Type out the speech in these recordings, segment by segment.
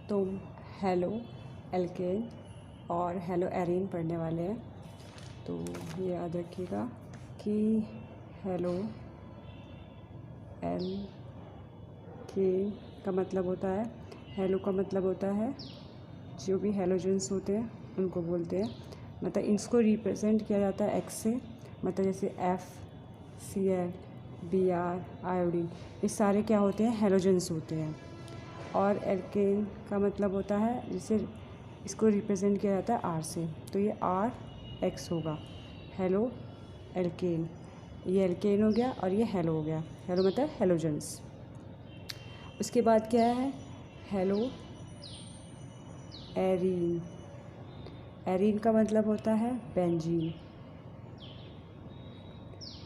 तो halo alkane और hello arene पढ़ने वाले हैं। तो ये याद रखिएगा कि हेलो एल के का मतलब होता है, हेलो का मतलब होता है जो भी हेलोजेंस होते हैं उनको बोलते हैं। मतलब इसको रिप्रेजेंट किया जाता है एक्स से, मतलब जैसे F, C L, B R, iodine, ये सारे क्या होते हैं, हेलोजेंस होते हैं। और एल्केन का मतलब होता है जिसे इसको रिप्रेजेंट किया जाता है आर से, तो ये आर एक्स होगा। हेलो एल्केन, ये एल्केन हो गया और ये हेलो हो गया। हेलो मतलब हेलोजेंस। उसके बाद क्या है, हेलो एरीन। एरीन का मतलब होता है बेंजीन,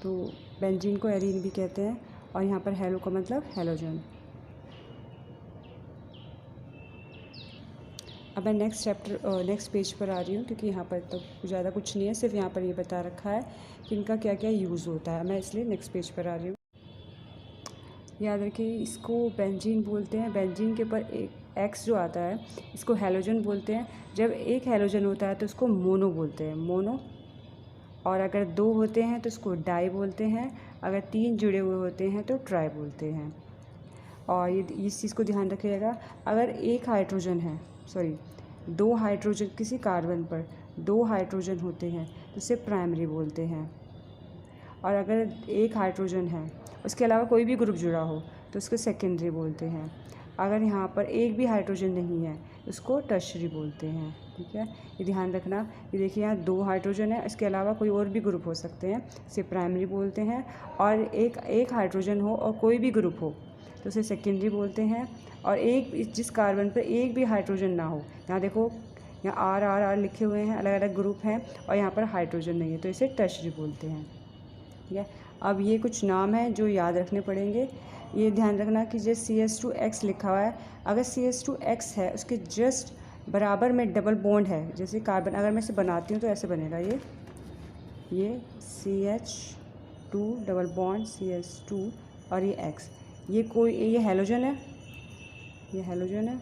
तो बेंजीन को एरीन भी कहते हैं। और यहाँ पर हेलो का मतलब हेलोजन। अब मैं नेक्स्ट पेज पर आ रही हूँ, क्योंकि यहाँ पर तो ज़्यादा कुछ नहीं है, सिर्फ यहाँ पर ये बता रखा है कि इनका क्या क्या यूज़ होता है। मैं इसलिए नेक्स्ट पेज पर आ रही हूँ। याद रखिए, इसको बेंजीन बोलते हैं। बेंजीन के ऊपर एक एक्स जो आता है इसको हेलोजन बोलते हैं। जब एक हेलोजन होता है तो उसको मोनो बोलते हैं, मोनो। और अगर दो होते हैं तो उसको डाई बोलते हैं। अगर तीन जुड़े हुए होते हैं तो ट्राई बोलते हैं। और ये इस चीज़ को ध्यान रखिएगा, अगर एक हाइड्रोजन है, सॉरी, दो हाइड्रोजन, किसी कार्बन पर दो हाइड्रोजन होते हैं तो उसे प्राइमरी बोलते हैं। और अगर एक हाइड्रोजन है, उसके अलावा कोई भी ग्रुप जुड़ा हो तो उसको सेकेंडरी बोलते हैं। अगर यहाँ पर एक भी हाइड्रोजन नहीं है उसको टर्शरी बोलते हैं। ठीक है, ये ध्यान रखना। ये देखिए, यहाँ दो हाइड्रोजन है, इसके अलावा कोई और भी ग्रुप हो सकते हैं, इसे प्राइमरी बोलते हैं। और एक हाइड्रोजन हो और कोई भी ग्रुप हो तो उसे सेकेंडरी बोलते हैं। और एक जिस कार्बन पर एक भी हाइड्रोजन ना हो, यहाँ देखो, यहाँ आर आर आर लिखे हुए हैं, अलग अलग ग्रुप हैं, और यहाँ पर हाइड्रोजन नहीं है तो इसे टर्शरी बोलते हैं। ठीक है, अब ये कुछ नाम हैं जो याद रखने पड़ेंगे। ये ध्यान रखना कि जो CH2X लिखा हुआ है, अगर CH2X है उसके जस्ट बराबर में डबल बॉन्ड है, जैसे कार्बन, अगर मैं इसे बनाती हूँ तो ऐसे बनेगा, ये CH2 डबल बॉन्ड CH2 और ये X, ये हेलोजन है, ये हेलोजन है।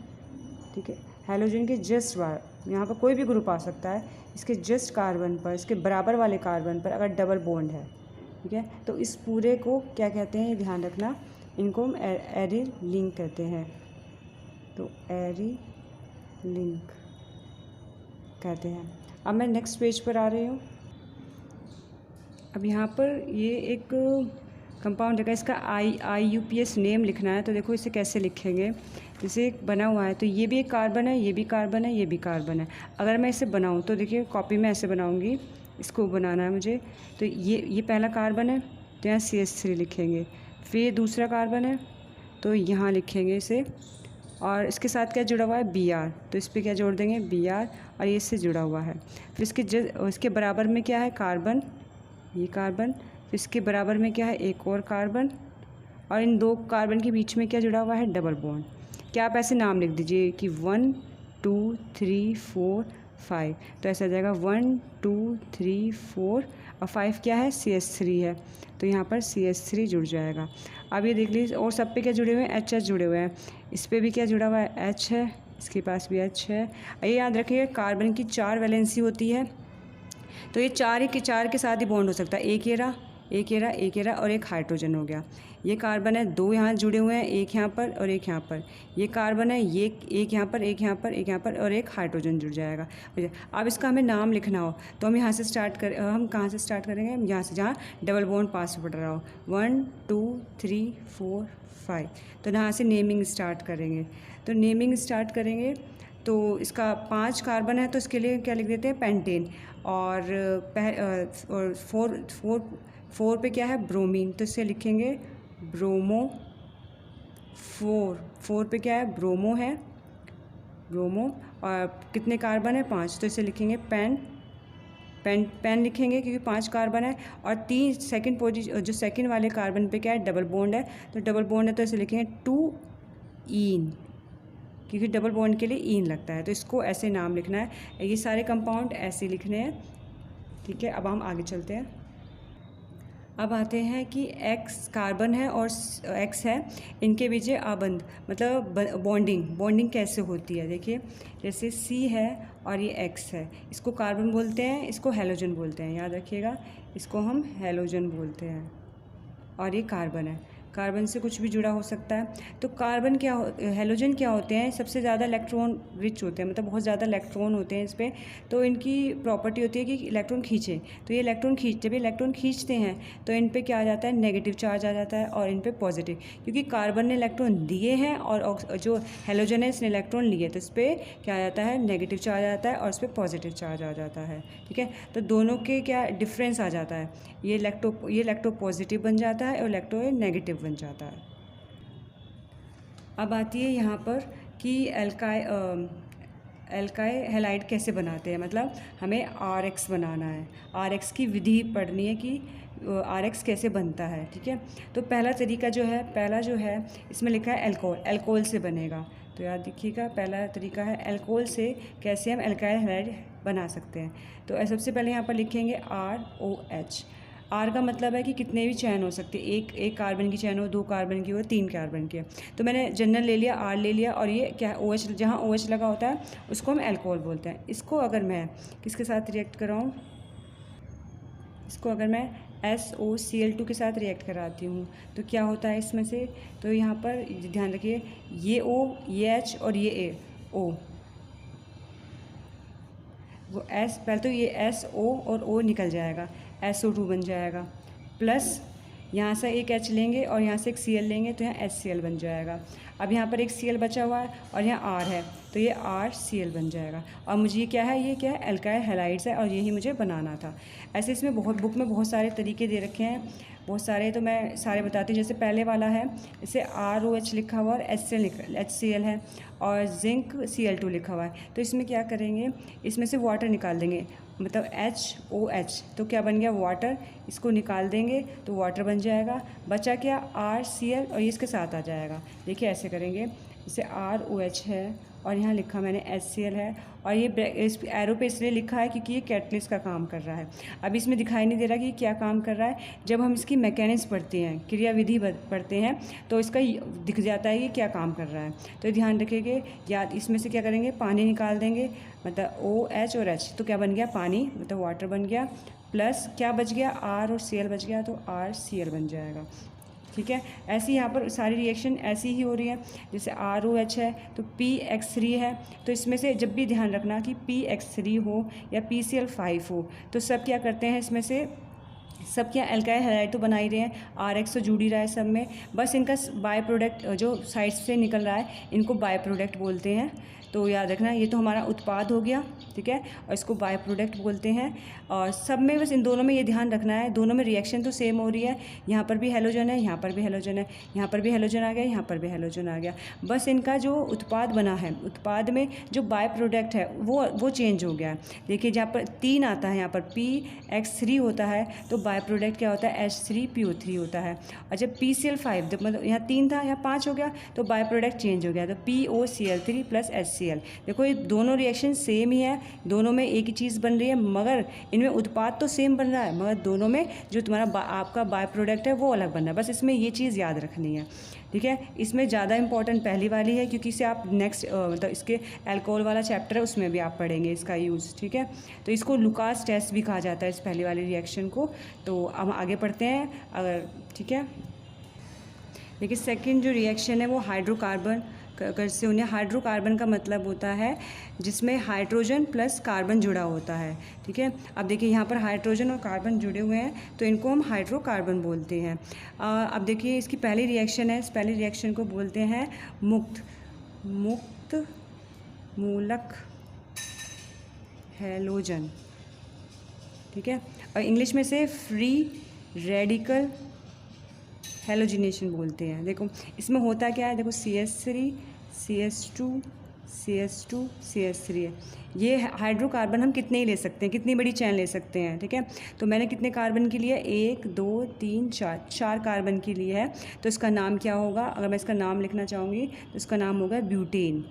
ठीक है, हेलोजन के जस्ट बार, यहाँ पर कोई भी ग्रुप आ सकता है, इसके जस्ट कार्बन पर, इसके बराबर वाले कार्बन पर अगर डबल बॉन्ड है, ठीक है, तो इस पूरे को क्या कहते हैं, ये ध्यान रखना, इनको हम एरी लिंक कहते हैं। तो एरी लिंक कहते हैं। अब मैं नेक्स्ट पेज पर आ रही हूँ। अब यहाँ पर ये एक कंपाउंड है, इसका IUPAC नेम लिखना है। तो देखो इसे कैसे लिखेंगे, जैसे एक बना हुआ है, तो ये भी एक कार्बन है, ये भी कार्बन है, ये भी कार्बन है। अगर मैं इसे बनाऊँ तो देखिए, कॉपी में ऐसे बनाऊँगी, इसको बनाना है मुझे। तो ये पहला कार्बन है तो यहाँ CH3 लिखेंगे। फिर ये दूसरा कार्बन है तो यहाँ लिखेंगे इसे। और इसके साथ क्या जुड़ा हुआ है, Br, तो इस पर क्या जोड़ देंगे, Br, और ये इससे जुड़ा हुआ है। फिर इसके बराबर में क्या है, कार्बन, ये कार्बन। फिर इसके बराबर में क्या है, एक और कार्बन, और इन दो कार्बन के बीच में क्या जुड़ा हुआ है, डबल बॉन्ड। क्या आप ऐसे नाम लिख दीजिए कि 1 2 3 4 5, तो ऐसा आ जाएगा 1 2 3 4, और 5 क्या है, CH3 है, तो यहाँ पर CH3 जुड़ जाएगा। अब ये देख लीजिए, और सब पे क्या जुड़े हुए हैं, H जुड़े हुए हैं। इस पर भी क्या जुड़ा हुआ है, H है, इसके पास भी H है। ये याद रखिए, कार्बन की 4 वैलेंसी होती है, तो ये चार के साथ ही बॉन्ड हो सकता है। एक ये रहा, एक ये रहा, एक ये रहा, और एक हाइड्रोजन हो गया। ये कार्बन है, दो यहाँ जुड़े हुए हैं, एक यहाँ पर और एक यहाँ पर। ये कार्बन है, ये एक यहाँ पर, एक यहाँ पर, एक यहाँ पर, और एक हाइड्रोजन जुड़ जाएगा। अब इसका हमें नाम लिखना हो तो हम यहाँ से हम कहाँ से स्टार्ट करेंगे, हम यहाँ से, जहाँ डबल बॉन्ड पास पड़ रहा हो, 1 2 3 4 5, तो यहाँ से नेमिंग स्टार्ट करेंगे। तो नेमिंग स्टार्ट करेंगे तो इसका 5 कार्बन है तो इसके लिए क्या लिख देते हैं, पेंटेन। और फोर पे क्या है, ब्रोमीन, तो इससे लिखेंगे ब्रोमो 4 पे क्या है, ब्रोमो है, ब्रोमो। और कितने कार्बन है, 5, तो इसे लिखेंगे पेन लिखेंगे, क्योंकि 5 कार्बन है। और 3 सेकंड पोजीशन, जो सेकंड वाले कार्बन पे क्या है, डबल बॉन्ड है, तो डबल बॉन्ड है तो इसे लिखेंगे 2 ईन, क्योंकि डबल बॉन्ड के लिए ईन लगता है, तो इसको ऐसे नाम लिखना है। ये सारे कंपाउंड ऐसे लिखने हैं। ठीक है, अब हम आगे चलते हैं। अब आते हैं कि एक्स कार्बन है और एक्स है, इनके बीच आबंध मतलब बॉन्डिंग कैसे होती है। देखिए जैसे सी है और ये एक्स है, इसको कार्बन बोलते हैं, इसको हैलोजन बोलते हैं, याद रखिएगा, इसको हम हैलोजन बोलते हैं। और ये कार्बन है, कार्बन से कुछ भी जुड़ा हो सकता है। तो कार्बन क्या हैलोजन क्या होते हैं, सबसे ज़्यादा इलेक्ट्रॉन रिच होते हैं, मतलब बहुत ज़्यादा इलेक्ट्रॉन होते हैं इस पर। तो इनकी प्रॉपर्टी होती है कि इलेक्ट्रॉन खींचें, तो ये जब ये इलेक्ट्रॉन खींचते हैं तो इन पे क्या आ जाता है, नेगेटिव चार्ज आ जाता है, और इन पे पॉजिटिव, क्योंकि कार्बन ने इलेक्ट्रॉन दिए हैं और जो हैलोजन है इसने इलेक्ट्रॉन लिए, तो इस पर क्या आ जाता है, नेगेटिव चार्ज आ जाता है और इस पर पॉजिटिव चार्ज आ जाता है। ठीक है, तो दोनों के क्या डिफरेंस आ जाता है, ये इलेक्ट्रो पॉजिटिव बन जाता है और इलेक्ट्रो नेगेटिव बन जाता है। अब आती है यहाँ पर कि एल्काई हैलाइड कैसे बनाते हैं, मतलब हमें RX बनाना है, RX की विधि पढ़नी है कि RX कैसे बनता है। ठीक है, तो पहला जो है इसमें लिखा है एल्कोहल से बनेगा, तो याद रखिएगा पहला तरीका है एल्कोहल से कैसे हम एल्काइल हैलाइड बना सकते हैं। तो सबसे पहले यहाँ पर लिखेंगे ROH। R का मतलब है कि कितने भी चैन हो सकते हैं, एक कार्बन की चैन हो, 2 कार्बन की हो, 3 कार्बन की। तो मैंने जनरल ले लिया, R ले लिया, और ये क्या OH, जहाँ OH लगा होता है उसको हम एल्कोहल बोलते हैं। इसको अगर मैं किसके साथ रिएक्ट कराऊँ, इसको अगर मैं SOCl2 के साथ रिएक्ट कराती हूँ तो क्या होता है इसमें से, तो यहाँ पर ध्यान रखिए, ये O, ये H और ये O, वो पहले तो ये SO और O निकल जाएगा, SO2 बन जाएगा, प्लस यहाँ से एक H लेंगे और यहाँ से एक Cl लेंगे तो यहाँ HCl बन जाएगा। अब यहाँ पर एक Cl बचा हुआ है और यहाँ R है तो ये RCl बन जाएगा। और मुझे ये क्या है एल्काइल हैलाइड्स है और यही मुझे बनाना था। ऐसे इसमें बुक में बहुत सारे तरीके दे रखे हैं, बहुत सारे, तो मैं सारे बताती हूँ। जैसे पहले वाला है, इसे ROH लिखा हुआ और HCl है और जिंक Cl2 लिखा हुआ है। तो इसमें क्या करेंगे, इसमें से वाटर निकाल देंगे, मतलब HOH, तो क्या बन गया वाटर, इसको निकाल देंगे तो वाटर बन जाएगा। बचा क्या RCl और ये इसके साथ आ जाएगा। देखिए ऐसे करेंगे, जैसे ROH है और यहाँ लिखा मैंने HCl है, और ये इस एरो पे इसलिए लिखा है क्योंकि ये कैटलिस्ट का काम कर रहा है। अब इसमें दिखाई नहीं दे रहा कि क्या काम कर रहा है, जब हम इसकी मैकेनिज्म पढ़ते हैं, क्रियाविधि पढ़ते हैं, तो इसका दिख जाता है कि क्या काम कर रहा है। तो ध्यान रखिएगा, याद इसमें से क्या करेंगे, पानी निकाल देंगे, मतलब OH और H, तो क्या बन गया पानी, मतलब वाटर बन गया, प्लस क्या बच गया R और Cl बच गया, तो RCl बन जाएगा। ठीक है, ऐसी यहाँ पर सारी रिएक्शन ऐसी ही हो रही है। जैसे ROH है तो PX3 है, तो इसमें से जब भी ध्यान रखना कि PX3 हो या PCl5 हो, तो सब क्या करते हैं, इसमें से सब क्या एल्काइल हैलाइड तो बना ही रहे हैं, RX तो जुड़ ही रहा है सब में, बस इनका बाय प्रोडक्ट जो साइड से निकल रहा है इनको बाय प्रोडक्ट बोलते हैं। तो याद रखना, ये तो हमारा उत्पाद हो गया, ठीक है, और इसको बाय प्रोडक्ट बोलते हैं। और सब में बस इन दोनों में ये ध्यान रखना है, दोनों में रिएक्शन तो सेम हो रही है, यहाँ पर भी हैलोजन है, यहाँ पर भी हैलोजन है, यहाँ पर भी हैलोजन आ गया, यहाँ पर भी हैलोजन आ गया, बस इनका जो उत्पाद बना है, उत्पाद में जो बाय प्रोडक्ट है वो चेंज हो गया है। देखिए जहाँ पर 3 आता है, यहाँ पर PX3 होता है, तो बाय प्रोडक्ट क्या होता है, H3PO3 होता है। और जब PCl5, मतलब यहाँ 3 था, यहाँ 5 हो गया, तो बाय प्रोडक्ट चेंज हो गया, तो POCl3 प्लस HCl। देखो ये दोनों रिएक्शन सेम ही है, दोनों में एक ही चीज़ बन रही है, मगर इनमें उत्पाद तो सेम बन रहा है, मगर दोनों में जो तुम्हारा आपका बाय प्रोडक्ट है वो अलग बन रहा है। बस इसमें ये चीज़ याद रखनी है, ठीक है। इसमें ज़्यादा इंपॉर्टेंट पहली वाली है, क्योंकि इसे आप नेक्स्ट मतलब इसके अल्कोहल वाला चैप्टर है उसमें भी आप पढ़ेंगे इसका यूज़, ठीक है। तो इसको लुकास टेस्ट भी कहा जाता है इस पहली वाली रिएक्शन को। तो हम आगे पढ़ते हैं, अगर ठीक है। देखिए सेकंड जो रिएक्शन है वो हाइड्रोकार्बन से उन्हें, हाइड्रोकार्बन का मतलब होता है जिसमें हाइड्रोजन प्लस कार्बन जुड़ा होता है, ठीक है। अब देखिए यहाँ पर हाइड्रोजन और कार्बन जुड़े हुए हैं, तो इनको हम हाइड्रोकार्बन बोलते हैं। अब देखिए इसकी पहली रिएक्शन है, इस पहली रिएक्शन को बोलते हैं मुक्त मूलक हैलोजन, ठीक है, और इंग्लिश में से फ्री रेडिकल हैलोजिनेशन बोलते हैं। देखो इसमें होता क्या है, देखो CH3 CH2 CH2 CH3 है। ये हाइड्रोकार्बन हम कितने ही ले सकते हैं, कितनी बड़ी चैन ले सकते हैं, ठीक है। तो मैंने कितने कार्बन के लिए, 1 2 3 4 कार्बन के लिए है, तो इसका नाम क्या होगा, अगर मैं इसका नाम लिखना चाहूँगी तो इसका नाम होगा ब्यूटेन,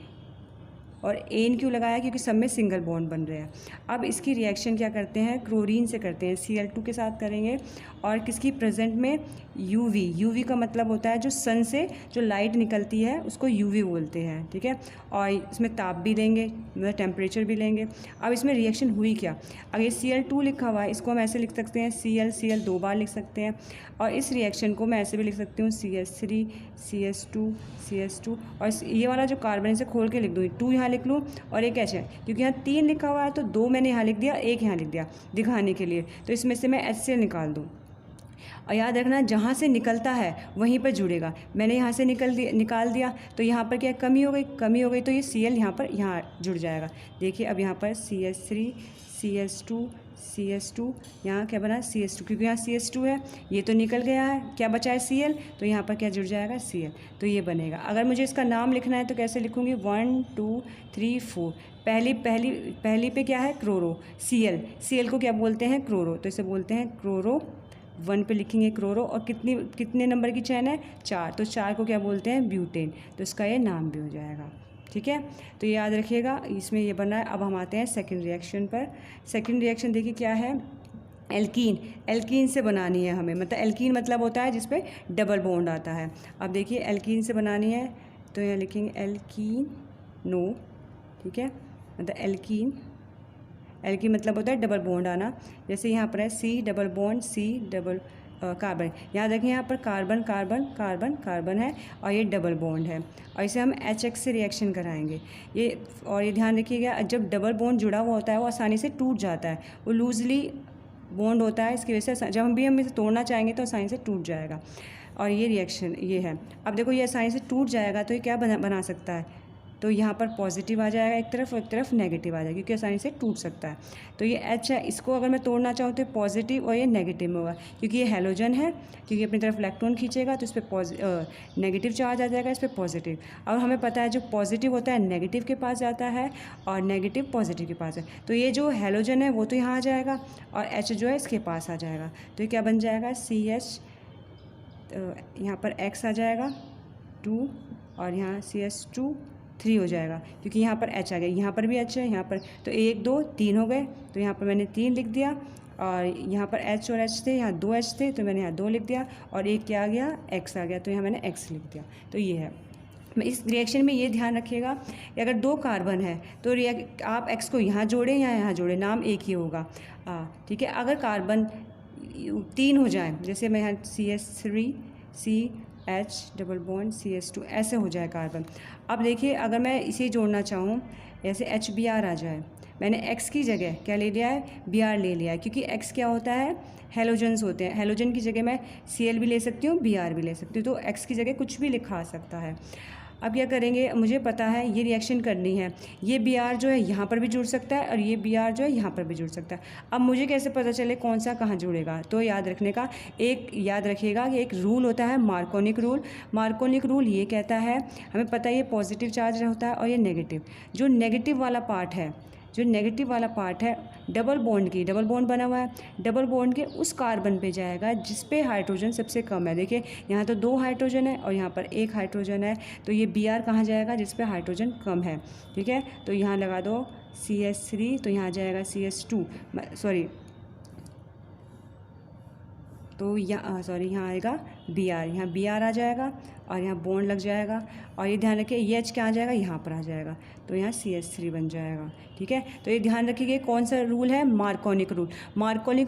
और एन क्यों लगाया, क्योंकि सब में सिंगल बॉन्ड बन रहे हैं। अब इसकी रिएक्शन क्या करते हैं, क्लोरीन से करते हैं, Cl2 के साथ करेंगे। और किसकी प्रेजेंट में, यूवी। यूवी का मतलब होता है जो सन से जो लाइट निकलती है उसको यूवी बोलते हैं, ठीक है। और इसमें ताप भी लेंगे, मतलब टेम्परेचर भी लेंगे। अब इसमें रिएक्शन हुई क्या, अगर ये Cl2 लिखा हुआ है इसको हम ऐसे लिख सकते हैं Cl 2 बार लिख सकते हैं। और इस रिएक्शन को मैं ऐसे भी लिख सकती हूँ CH3 CH2 और ये वाला जो कार्बन इसे खोल के लिख दूँ, 2 यहाँ लिख लूँ और एक H है, क्योंकि यहाँ 3 लिखा हुआ है तो 2 मैंने यहाँ लिख दिया, 1 यहाँ लिख दिया दिखाने के लिए। तो इसमें से मैं HCl निकाल दूँ। और याद रखना जहाँ से निकलता है वहीं पर जुड़ेगा। मैंने यहाँ से निकाल दिया तो यहाँ पर क्या कमी हो गई तो ये Cl यहाँ जुड़ जाएगा। देखिए अब यहाँ पर CH3 CH2 यहाँ क्या बना CH2, क्योंकि यहाँ CH2 है, ये तो निकल गया है, क्या बचा है Cl, तो यहाँ पर क्या जुड़ जाएगा Cl, तो ये बनेगा। अगर मुझे इसका नाम लिखना है तो कैसे लिखूँगी, 1 2 3 4। पहली पे क्या है क्लोरो, Cl को क्या बोलते हैं क्लोरो, तो इसे बोलते हैं क्लोरो। 1 पे लिखेंगे क्लोरो। और कितने नंबर की चैन है, 4, तो 4 को क्या बोलते हैं ब्यूटेन, तो इसका ये नाम भी हो जाएगा, ठीक है। तो ये याद रखिएगा, इसमें ये बना है। अब हम आते हैं सेकंड रिएक्शन पर। सेकंड रिएक्शन देखिए क्या है, एल्कीन से बनानी है हमें, मतलब एल्कीन मतलब होता है जिस पे डबल बॉन्ड आता है। अब देखिए एल्कीन से बनानी है तो यहाँ लिखेंगे एल्कीनो, ठीक है, मतलब एल्कीन मतलब होता है डबल बॉन्ड आना। जैसे यहाँ पर है C double bond C double carbon, याद रखें यहाँ पर कार्बन है और ये डबल बॉन्ड है और इसे हम HX से रिएक्शन कराएंगे। ये ध्यान रखिएगा, जब डबल बॉन्ड जुड़ा हुआ होता है वो आसानी से टूट जाता है, वो लूजली बॉन्ड होता है, इसकी वजह से जब हम इसे तोड़ना चाहेंगे तो आसानी से टूट जाएगा। और ये रिएक्शन ये है। अब देखो ये आसानी से टूट जाएगा तो ये क्या बना सकता है, तो यहाँ पर पॉजिटिव आ जाएगा एक तरफ और एक तरफ नेगेटिव आ जाएगा, क्योंकि आसानी से टूट सकता है। तो ये H है, इसको अगर मैं तोड़ना चाहूँ तो पॉजिटिव और ये नेगेटिव में होगा, क्योंकि ये हैलोजन है, क्योंकि अपनी तरफ इलेक्ट्रॉन खींचेगा तो इस पर नेगेटिव चार्ज आ जाएगा, इस पर पॉजिटिव। और हमें पता है जो पॉजिटिव होता है नेगेटिव के पास जाता है और नेगेटिव पॉजिटिव के पास है। तो ये जो हैलोजन है वो तो यहाँ आ जाएगा और H जो है इसके पास आ जाएगा, तो ये क्या बन जाएगा CH, यहाँ पर X आ जाएगा 2 और यहाँ CH2 3 हो जाएगा, क्योंकि यहाँ पर H आ गया, यहाँ पर भी H है, यहाँ पर तो 1 2 3 हो गए, तो यहाँ पर मैंने 3 लिख दिया। और यहाँ पर H और H थे, यहाँ 2 H थे तो मैंने यहाँ 2 लिख दिया और एक क्या आ गया X आ गया, तो यहाँ मैंने X लिख दिया। तो ये है। इस रिएक्शन में ये ध्यान रखिएगा कि अगर 2 कार्बन है तो आप X को यहाँ जोड़ें या यहाँ जोड़ें, नाम एक ही होगा, ठीक है। अगर कार्बन 3 हो जाए, जैसे मैं यहाँ CH3 CH double bond CH2 ऐसे हो जाए कार्बन। अब देखिए अगर मैं इसे जोड़ना चाहूँ, ऐसे HBr आ जाए, मैंने X की जगह क्या ले लिया है, Br ले लिया है, क्योंकि X क्या होता है हेलोजन्स होते हैं, हेलोजन की जगह मैं Cl भी ले सकती हूँ, Br भी ले सकती हूँ, तो X की जगह कुछ भी लिखा सकता है। अब क्या करेंगे, मुझे पता है ये रिएक्शन करनी है, ये Br जो है यहाँ पर भी जुड़ सकता है और ये Br जो है यहाँ पर भी जुड़ सकता है। अब मुझे कैसे पता चले कौन सा कहाँ जुड़ेगा, तो याद रखिएगा कि एक रूल होता है मार्कोनिक रूल ये कहता है, हमें पता है ये पॉजिटिव चार्ज होता है और ये नेगेटिव। जो नेगेटिव वाला पार्ट है डबल बॉन्ड बना हुआ है, डबल बॉन्ड के उस कार्बन पे जाएगा जिस पे हाइड्रोजन सबसे कम है। देखिए यहाँ तो 2 हाइड्रोजन है और यहाँ पर 1 हाइड्रोजन है, तो ये Br कहाँ जाएगा, जिस पे हाइड्रोजन कम है, ठीक है। तो यहाँ लगा दो CH3, तो यहाँ आ जाएगा CH2, तो यहाँ आएगा Br, यहाँ Br आ जाएगा और यहाँ बॉन्ड लग जाएगा। और ये ध्यान रखिए ये H क्या आ जाएगा, यहाँ पर आ जाएगा, तो यहाँ CH3 बन जाएगा, ठीक है। तो ये ध्यान रखिए कौन सा रूल है, मार्कोनिक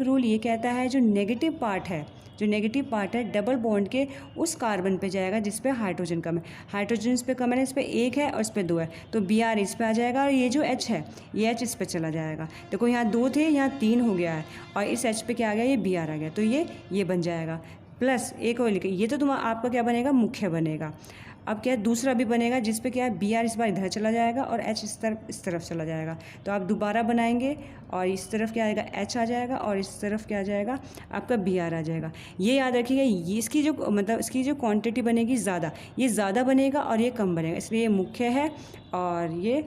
रूल ये कहता है जो नेगेटिव पार्ट है डबल बॉन्ड के उस कार्बन पे जाएगा जिस पे हाइड्रोजन कम है, हाइड्रोजन इस पे कम है, इस पे 1 है और इस पे 2 है, तो Br इस पे आ जाएगा और ये जो H है ये H इस पे चला जाएगा। देखो यहाँ 2 थे, यहाँ 3 हो गया है और इस H पे क्या आ गया, ये Br आ गया, तो ये बन जाएगा। प्लस एक और लिखे, ये तो आपका क्या बनेगा, मुख्य बनेगा। अब क्या दूसरा भी बनेगा जिस पे क्या है Br इस बार इधर चला जाएगा और H इस तरफ चला जाएगा, तो आप दोबारा बनाएंगे और इस तरफ क्या आएगा H आ जाएगा और इस तरफ क्या आ जाएगा आपका Br आ जाएगा। ये याद रखिएगा, ये इसकी जो क्वांटिटी बनेगी ये ज़्यादा बनेगा और ये कम बनेगा, इसलिए ये मुख्य है और ये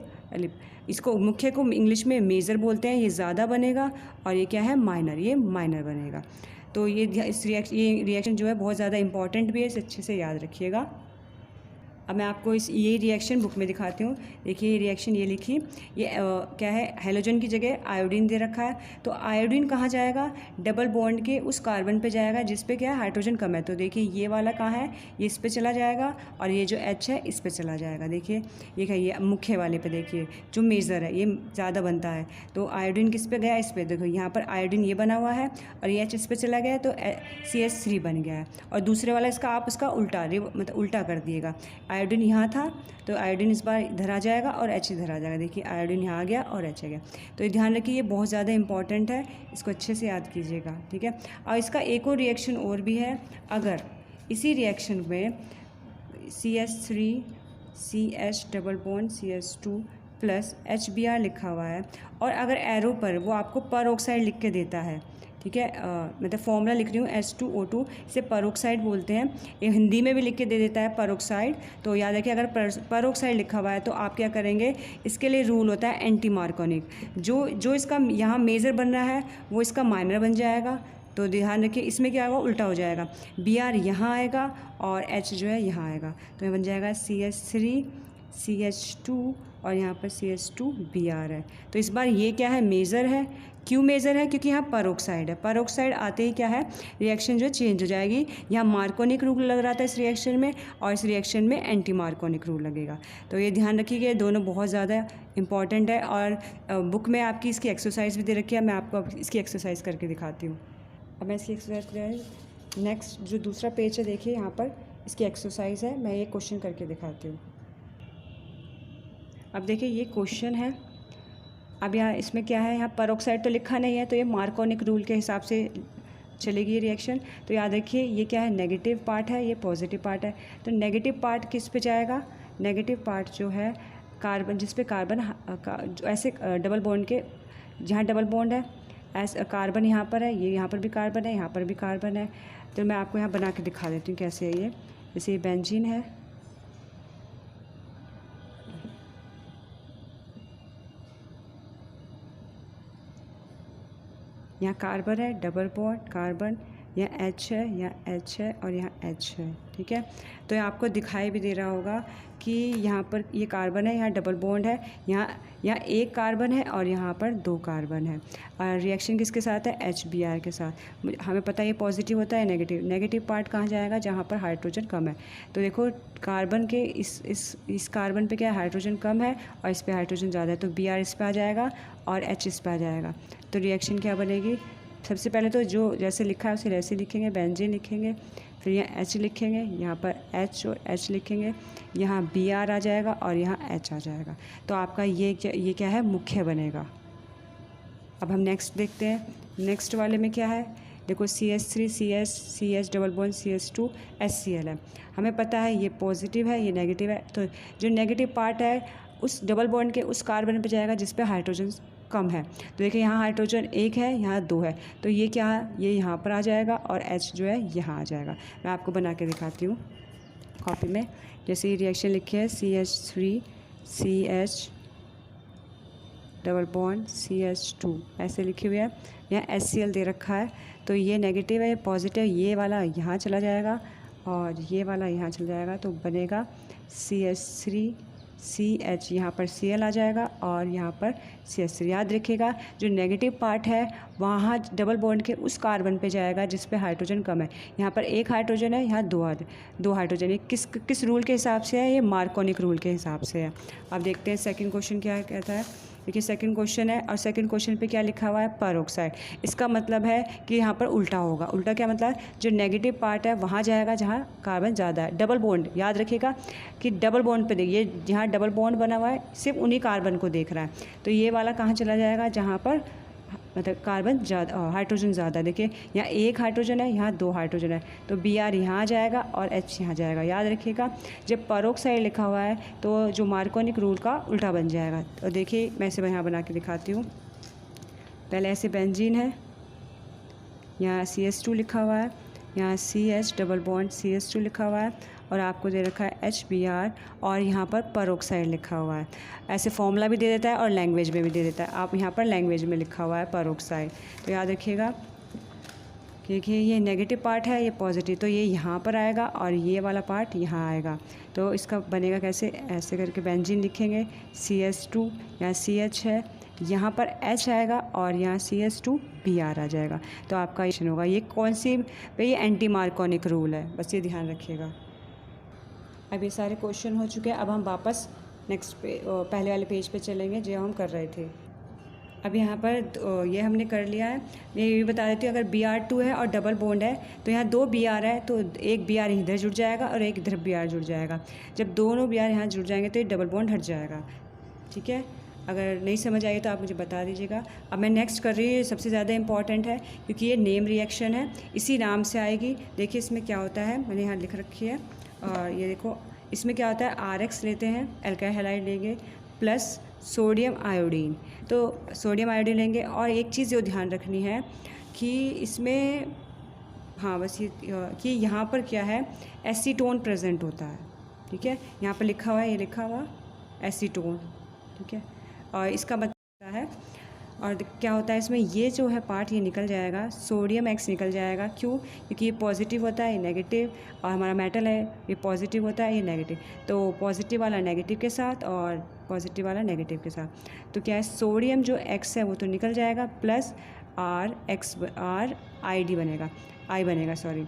इसको मुख्य को इंग्लिश में मेजर बोलते हैं, ये ज़्यादा बनेगा और ये क्या है माइनर, ये माइनर बनेगा। तो ये रिएक्शन जो है बहुत ज़्यादा इंपॉर्टेंट भी है, इसे अच्छे से याद रखिएगा। अब मैं आपको ये रिएक्शन बुक में दिखाती हूँ। देखिए ये रिएक्शन ये लिखी, ये क्या है, हेलोजन की जगह आयोडीन दे रखा है। तो आयोडीन कहाँ जाएगा, डबल बॉन्ड के उस कार्बन पे जाएगा जिस पे क्या है हाइड्रोजन कम है। तो देखिए ये वाला कहाँ है, ये इस पे चला जाएगा और ये जो H है इस पे चला जाएगा। देखिए ये क्या, ये मुख्य वाले पे देखिए जो मेजर है ये ज़्यादा बनता है। तो आयोडीन किस पे गया, इस पे। देखो यहाँ पर आयोडीन ये बना हुआ है और ये H इस पे चला गया तो CH3 बन गया है। और दूसरे वाला इसका आप उसका उल्टा मतलब उल्टा कर दिएगा। आयोडीन यहाँ था तो आयोडीन इस बार इधर आ जाएगा और H इधर आ जाएगा। देखिए आयोडीन यहाँ आ गया और H आ गया। तो ये ध्यान रखिए, ये बहुत ज़्यादा इंपॉर्टेंट है, इसको अच्छे से याद कीजिएगा, ठीक है। और इसका एक और रिएक्शन और भी है। अगर इसी रिएक्शन में CH3 CH double bond CH2 plus HBr लिखा हुआ है और अगर एरो पर वो आपको पर ऑक्साइड लिख के देता है, ठीक है, मतलब फॉर्मूला लिख रही हूँ H2O2, इसे पर बोलते हैं। ये हिंदी में भी लिख के दे देता है पर। तो याद रखिए अगर पर लिखा हुआ है तो आप क्या करेंगे, इसके लिए रूल होता है एंटी मार्कोनिक। जो इसका यहाँ मेजर बन रहा है वो इसका माइनर बन जाएगा। तो ध्यान रखिए इसमें क्या होगा, उल्टा हो जाएगा, Br यहाँ आएगा और H जो है यहाँ आएगा। तो ये बन जाएगा CH3 CH2 और यहाँ पर CH2Br है। तो इस बार ये क्या है, मेजर है। क्यों मेजर है, क्योंकि यहाँ पर है। पर आते ही क्या है, रिएक्शन जो चेंज हो जाएगी। यहाँ मार्कोनिक रूल लग रहा था इस रिएक्शन में और इस रिएक्शन में एंटी मार्कोनिक रूल लगेगा। तो ये ध्यान रखिएगा, दोनों बहुत ज़्यादा इंपॉर्टेंट है। और बुक में आपकी इसकी एक्सरसाइज भी दे रखी है, मैं आपको अब इसकी एक्सरसाइज करके दिखाती हूँ। अब मैं इसकी एक्सरसाइज नेक्स्ट जो दूसरा पेज है, देखिए यहाँ पर इसकी एक्सरसाइज है, मैं ये क्वेश्चन करके दिखाती हूँ। अब देखिए ये क्वेश्चन है। अब यहाँ इसमें क्या है, यहाँ पर तो लिखा नहीं है, तो ये मार्कोनिक रूल के हिसाब से चलेगी ये रिएक्शन। तो याद रखिए ये क्या है, नेगेटिव पार्ट है, ये पॉजिटिव पार्ट है। तो नेगेटिव पार्ट किस पे जाएगा, नेगेटिव पार्ट जो है कार्बन, जिस पे कार्बन ऐसे डबल बॉन्ड के, जहाँ डबल बॉन्ड है ऐसे कार्बन यहाँ पर है, ये यहाँ पर भी कार्बन है, यहाँ पर भी कार्बन है। तो मैं आपको यहाँ बना के दिखा देती हूँ कैसे है ये। जैसे ये बेंजीन है, यहाँ कार्बन है, डबल बॉन्ड कार्बन, यहाँ H है, यहाँ H है और यहाँ H है, ठीक है। तो यहाँ आपको दिखाई भी दे रहा होगा कि यहाँ पर ये कार्बन है, यहाँ डबल बॉन्ड है, यहाँ एक कार्बन है और यहाँ पर दो कार्बन है। और रिएक्शन किसके साथ है, HBr के साथ। हमें पता है ये पॉजिटिव होता है, नेगेटिव पार्ट कहाँ जाएगा, जहाँ पर हाइड्रोजन कम है। तो देखो कार्बन के इस कार्बन पे क्या है, हाइड्रोजन कम है और इस पर हाइड्रोजन ज़्यादा है। तो Br इस पर आ जाएगा और H इस पर आ जाएगा। तो रिएक्शन क्या बनेगी, सबसे पहले तो जो जैसे लिखा है उसे वैसे लिखेंगे, बेंजीन लिखेंगे, फिर यहाँ H लिखेंगे, यहाँ पर H और H लिखेंगे, यहाँ Br आ जाएगा और यहाँ H आ जाएगा। तो आपका ये क्या है, मुख्य बनेगा। अब हम नेक्स्ट देखते हैं, नेक्स्ट वाले में क्या है। देखो CH3 CH double bond CH2 HCl है। हमें पता है ये पॉजिटिव है, ये नेगेटिव है। तो जो नेगेटिव पार्ट है उस डबल बॉन्ड के उस कार्बन पे जाएगा जिस पे हाइड्रोजन कम है। तो देखिए यहाँ हाइड्रोजन एक है, यहाँ दो है, तो ये क्या है, ये यहाँ पर आ जाएगा और H जो है यहाँ आ जाएगा। मैं आपको बना के दिखाती हूँ कॉपी में। जैसे ये रिएक्शन लिखी है CH3 CH double bond CH2 ऐसे लिखी हुई है, यहाँ HCl दे रखा है। तो ये नेगेटिव है, ये पॉजिटिव, ये वाला यहाँ चला जाएगा और ये वाला यहाँ चला जाएगा। तो बनेगा CH3 CH, यहाँ पर Cl आ जाएगा और यहाँ पर CH3। याद रखिएगा जो नेगेटिव पार्ट है वहाँ डबल बॉन्ड के उस कार्बन पे जाएगा जिस पे हाइड्रोजन कम है। यहाँ पर एक हाइड्रोजन है, यहाँ दो हाइड्रोजन। ये किस रूल के हिसाब से है, ये मार्कोनिक रूल के हिसाब से है। अब देखते हैं सेकंड क्वेश्चन क्या कहता है। देखिए सेकंड क्वेश्चन है और सेकंड क्वेश्चन पे क्या लिखा हुआ है, पर। इसका मतलब है कि यहाँ पर उल्टा होगा। उल्टा क्या मतलब, जो नेगेटिव पार्ट है वहाँ जाएगा जहाँ कार्बन ज़्यादा है। डबल बॉन्ड याद रखिएगा कि डबल बॉन्ड पे देखिए, जहाँ डबल बॉन्ड बना हुआ है सिर्फ उन्हीं कार्बन को देख रहा है। तो ये वाला कहाँ चला जाएगा, जहाँ पर मतलब कार्बन ज़्यादा, हाइड्रोजन ज़्यादा। देखिए यहाँ एक हाइड्रोजन है, यहाँ दो हाइड्रोजन है, तो Br यहाँ आ जाएगा और H यहाँ जाएगा। याद रखिएगा जब पर लिखा हुआ है तो जो मार्कोनिक रूल का उल्टा बन जाएगा। तो देखिए मैं इसे यहाँ बना के दिखाती हूँ। पहले ऐसे बेंजीन है, यहाँ CH2 लिखा हुआ है, यहाँ CH डबल बॉन्ड CH2 लिखा हुआ है और आपको दे रखा है HBr और यहाँ पर लिखा हुआ है। ऐसे फॉर्मूला भी दे देता है और लैंग्वेज में भी दे देता है। आप यहाँ पर लैंग्वेज में लिखा हुआ है पर। तो याद रखिएगा देखिए ये नेगेटिव पार्ट है, ये पॉजिटिव, तो ये यहाँ पर आएगा और ये वाला पार्ट यहाँ आएगा। तो इसका बनेगा कैसे, ऐसे करके बेंजीन लिखेंगे, CH2 यहाँ CH है, यहाँ पर H आएगा और यहाँ CH2Br आ जाएगा। तो आपका क्वेश्चन होगा ये कौन सी, भाई ये एंटी मार्कोनिक रूल है, बस ये ध्यान रखिएगा। अब ये सारे क्वेश्चन हो चुके हैं। अब हम वापस नेक्स्ट पहले वाले पेज पे चलेंगे जो हम कर रहे थे। अब यहाँ पर ये हमने कर लिया है। मैं ये भी बता देती हूँ, अगर Br2 है और डबल बॉन्ड है तो यहाँ 2 Br है, तो एक Br इधर जुड़ जाएगा और एक इधर Br जुड़ जाएगा। जब दोनों Br यहाँ जुड़ जाएंगे तो ये डबल बॉन्ड हट जाएगा। ठीक है, अगर नहीं समझ आई तो आप मुझे बता दीजिएगा। अब मैं नेक्स्ट कर रही हूँ, ये सबसे ज़्यादा इंपॉर्टेंट है क्योंकि ये नेम रिएक्शन है, इसी नाम से आएगी। देखिए इसमें क्या होता है, मैंने यहाँ लिख रखी है, और ये देखो इसमें क्या होता है, RX लेते हैं, एल्काइल हैलाइड लेंगे प्लस सोडियम आयोडीन। तो सोडियम आयोडीन लेंगे, और एक चीज़ जो ध्यान रखनी है कि इसमें, हाँ बस ये कि यहाँ पर क्या है, एसीटोन प्रेजेंट होता है। ठीक है, यहाँ पर लिखा हुआ है, ये लिखा हुआ एसीटोन। ठीक है, और इसका मतलब है, और क्या होता है इसमें, ये जो है पार्ट ये निकल जाएगा, सोडियम X निकल जाएगा। क्यों, क्योंकि ये पॉजिटिव होता है, ये नेगेटिव, और हमारा मेटल है ये पॉजिटिव होता है, ये नेगेटिव। तो पॉजिटिव वाला नेगेटिव के साथ और पॉजिटिव वाला नेगेटिव के साथ, तो क्या है, सोडियम जो X है वो तो निकल जाएगा, प्लस RID बनेगा, I बनेगा, सॉरी।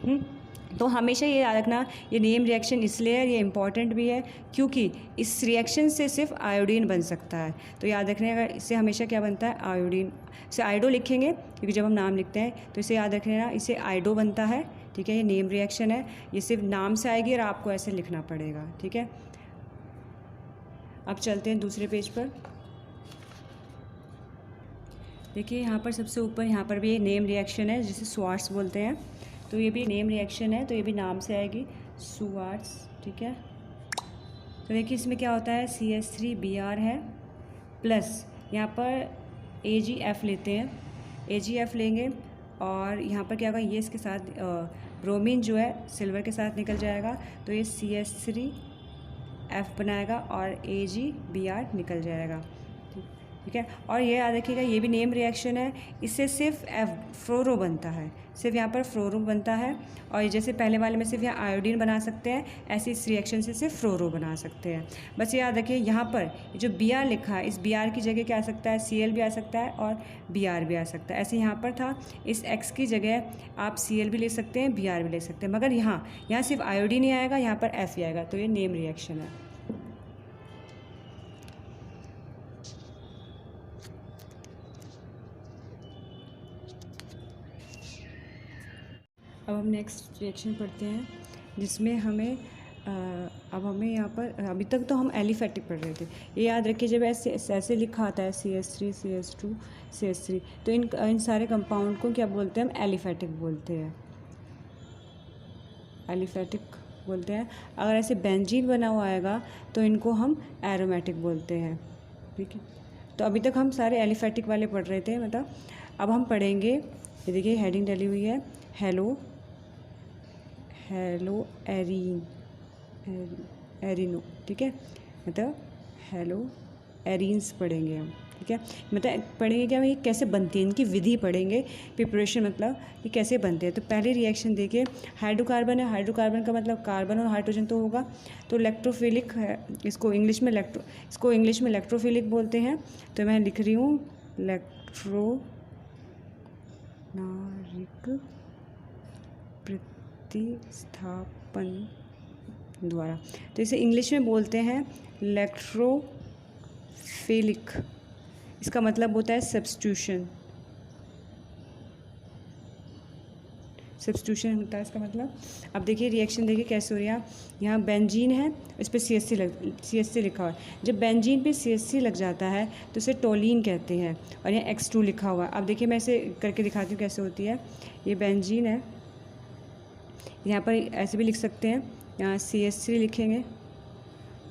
तो हमेशा ये याद रखना, ये नेम रिएक्शन इसलिए है, ये इंपॉर्टेंट भी है क्योंकि इस रिएक्शन से सिर्फ आयोडीन बन सकता है। तो याद रखने, अगर इससे हमेशा क्या बनता है, आयोडीन से आइडो लिखेंगे, क्योंकि जब हम नाम लिखते हैं तो इसे याद रखने ना, इसे आइडो बनता है। ठीक है, ये नेम रिएक्शन है, ये सिर्फ नाम से आएगी और आपको ऐसे लिखना पड़ेगा। ठीक है, अब चलते हैं दूसरे पेज पर। देखिए यहाँ पर सबसे ऊपर, यहाँ पर भी ये नेम रिएक्शन है जिसे स्वार्ट्स बोलते हैं। तो ये भी नेम रिएक्शन है, तो ये भी नाम से आएगी, स्वार्ट्स। ठीक है, तो देखिए इसमें क्या होता है, CH3Br है प्लस यहाँ पर AgF लेते हैं, AgF लेंगे, और यहाँ पर क्या होगा, ये इसके साथ ब्रोमीन जो है सिल्वर के साथ निकल जाएगा, तो ये CH3F बनाएगा और AgBr निकल जाएगा। ठीक है, और ये याद रखिएगा, ये भी नेम रिएक्शन है, इससे सिर्फ फ्लोरो बनता है, सिर्फ यहाँ पर फ्लोरो बनता है। और ये जैसे पहले वाले में सिर्फ यहाँ आयोडीन बना सकते हैं, ऐसे इस रिएक्शन से सिर्फ फ्लोरो बना सकते हैं। बस ये याद रखिए, यहाँ पर जो Br लिखा है, इस Br की जगह क्या आ सकता है, Cl भी आ सकता है और Br भी आ सकता है। ऐसे यहाँ पर था, इस X की जगह आप Cl भी ले सकते हैं, Br भी ले सकते हैं, मगर यहाँ सिर्फ आयोडीन ही आएगा, यहाँ पर F ही आएगा, तो ये नेम रिएक्शन है। अब हम नेक्स्ट रिएक्शन पढ़ते हैं, जिसमें हमें अब हमें यहाँ पर, अभी तक तो हम एलिफेटिक पढ़ रहे थे। ये याद रखिए, जब ऐसे लिखा आता है CH3 CH2 CH3, तो इन सारे कंपाउंड को क्या बोलते हैं, हम एलिफेटिक बोलते हैं, एलिफेटिक बोलते हैं। अगर ऐसे बेंजीन बना हुआ आएगा तो इनको हम एरोमेटिक बोलते हैं। ठीक है, तो अभी तक हम सारे एलिफेटिक वाले पढ़ रहे थे, मतलब अब हम पढ़ेंगे, ये देखिए हेडिंग डली हुई है, हेलो एरिनो। ठीक है, मतलब हेलो एरीन्स पढ़ेंगे हम। ठीक है, मतलब पढ़ेंगे क्या, ये कैसे बनती है, इनकी विधि पढ़ेंगे, प्रिपरेशन, मतलब ये कैसे बनते हैं। तो पहले रिएक्शन देखिए, हाइड्रोकार्बन है, हाइड्रोकार्बन का मतलब कार्बन और हाइड्रोजन तो होगा, तो इलेक्ट्रोफिलिक है, इसको इंग्लिश में इलेक्ट्रोफिलिक बोलते हैं। तो मैं लिख रही हूँ इलेक्ट्रोनारिक प्रतिस्थापन द्वारा, तो इसे इंग्लिश में बोलते हैं इलेक्ट्रोफिलिक। इसका मतलब होता है सब्स्टिट्यूशन होता है इसका मतलब। अब देखिए रिएक्शन देखिए कैसे हो रही है, यहाँ बेंजीन है, इस पर CH3 लिखा हुआ है। जब बेंजीन पे CH3 लग जाता है तो इसे टोलीन कहते हैं, और यहाँ X2 लिखा हुआ है। अब देखिए मैं इसे करके दिखाती हूँ कैसे होती है। ये बेंजीन है, यहाँ पर ऐसे भी लिख सकते हैं, यहाँ CH3 लिखेंगे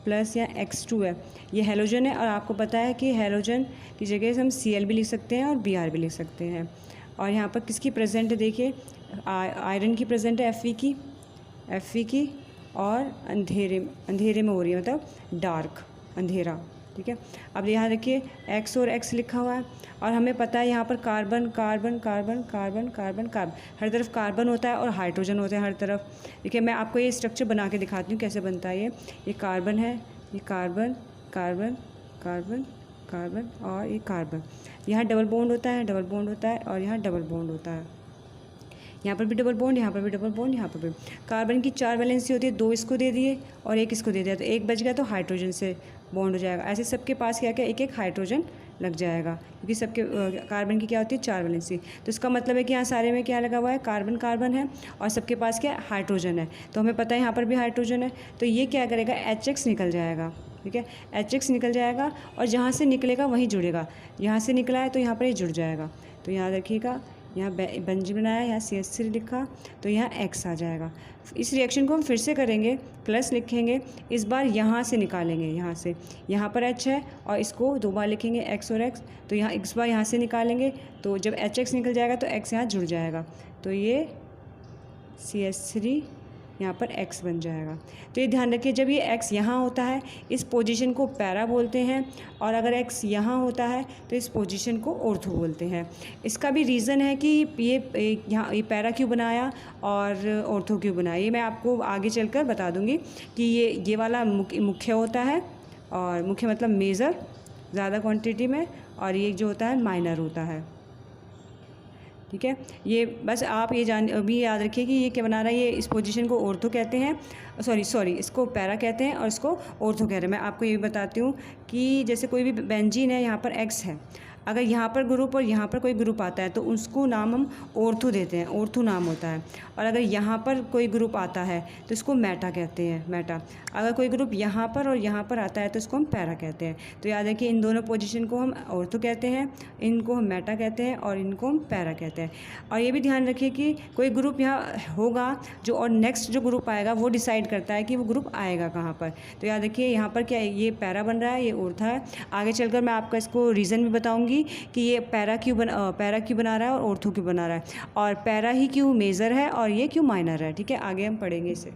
प्लस यहाँ X2 है, ये हेलोजन है, और आपको पता है कि हेलोजन की जगह हम Cl भी लिख सकते हैं और Br भी लिख सकते हैं। और यहाँ पर किसकी प्रेजेंट है, देखिए आयरन की प्रेजेंट है, Fe की, और अंधेरे में हो रही है, मतलब डार्क अंधेरा। ठीक है। अब यहाँ देखिए X और X लिखा हुआ है और हमें पता है यहाँ पर carbon carbon carbon carbon carbon carbon, हर तरफ कार्बन होता है और हाइड्रोजन होते हैं हर तरफ। देखिए मैं आपको ये स्ट्रक्चर बना के दिखाती हूँ कैसे बनता है। ये कार्बन है, ये कार्बन कार्बन कार्बन कार्बन और ये कार्बन। यहाँ डबल बॉन्ड होता है, डबल बॉन्ड होता है और यहाँ डबल बॉन्ड होता है। यहाँ पर भी डबल बॉन्ड, यहाँ पर भी डबल बॉन्ड, यहाँ पर भी। कार्बन की 4 वैलेंसी होती है, 2 इसको दे दिए और 1 इसको दे दिया, तो 1 बच गया तो हाइड्रोजन से बॉन्ड हो जाएगा। ऐसे सबके पास क्या क्या 1-1 हाइड्रोजन लग जाएगा, क्योंकि सबके कार्बन की क्या होती है 4 वैलेंसी। तो इसका मतलब है कि यहाँ सारे में क्या लगा हुआ है, कार्बन कार्बन है और सबके पास क्या हाइड्रोजन है। तो हमें पता है यहाँ पर भी हाइड्रोजन है, तो ये क्या करेगा HX निकल जाएगा, ठीक है। HX निकल जाएगा और जहाँ से निकलेगा वहीं जुड़ेगा। यहाँ से निकला है तो यहाँ पर ये जुड़ जाएगा। तो यहाँ देखिएगा, यहाँ बेंजीन बनाया, यहाँ CH3 लिखा, तो यहाँ X आ जाएगा। इस रिएक्शन को हम फिर से करेंगे, प्लस लिखेंगे, इस बार यहाँ से निकालेंगे, यहाँ से, यहाँ पर H है और इसको 2 बार लिखेंगे X और X, तो यहाँ इस बार यहाँ से निकालेंगे, तो जब HX निकल जाएगा तो X यहाँ जुड़ जाएगा, तो ये CH3 यहाँ पर X बन जाएगा। तो ये ध्यान रखिए, जब ये X यहाँ होता है इस पोजीशन को पैरा बोलते हैं, और अगर X यहाँ होता है तो इस पोजीशन को ऑर्थो बोलते हैं। इसका भी रीज़न है कि ये यहाँ ये पैरा क्यों बनाया और ऑर्थो क्यों बनाया, ये मैं आपको आगे चलकर बता दूँगी कि ये वाला मुख्य होता है, और मुख्य मतलब मेजर ज़्यादा क्वान्टिटी में, और ये जो होता है माइनर होता है, ठीक है। ये बस आप ये भी याद रखिए कि ये क्या बना रहा है, ये इस पोजीशन को ऑर्थो कहते हैं, सॉरी इसको पैरा कहते हैं और इसको ऑर्थो कह रहे हैं। मैं आपको ये भी बताती हूँ कि जैसे कोई भी बेंजीन है, यहाँ पर X है, अगर यहाँ पर ग्रुप और यहाँ पर कोई ग्रुप आता है तो उसको नाम हम ऑर्थो देते हैं, ऑर्थो नाम होता है। और अगर यहाँ पर कोई ग्रुप आता है तो इसको मेटा कहते हैं, मेटा। अगर कोई ग्रुप यहाँ पर और यहाँ पर आता है तो इसको हम पैरा कहते हैं। तो याद है कि इन दोनों पोजीशन को हम ऑर्थो कहते हैं, इनको हम मेटा कहते हैं और इनको हम पैरा कहते हैं। और ये भी ध्यान रखिए कि कोई ग्रुप यहाँ होगा जो, और नेक्स्ट जो ग्रुप आएगा वो डिसाइड करता है कि वो ग्रुप आएगा कहाँ पर। तो याद रखिए यहाँ पर क्या ये पैरा बन रहा है, ये ऑर्थो है। आगे चलकर मैं आपका इसको रीज़न भी बताऊँगी कि ये पैरा क्यों बना रहा है और ऑर्थो क्यों बना रहा है, और पैरा ही क्यों मेजर है और ये क्यों माइनर है, ठीक है। आगे हम पढ़ेंगे इसे।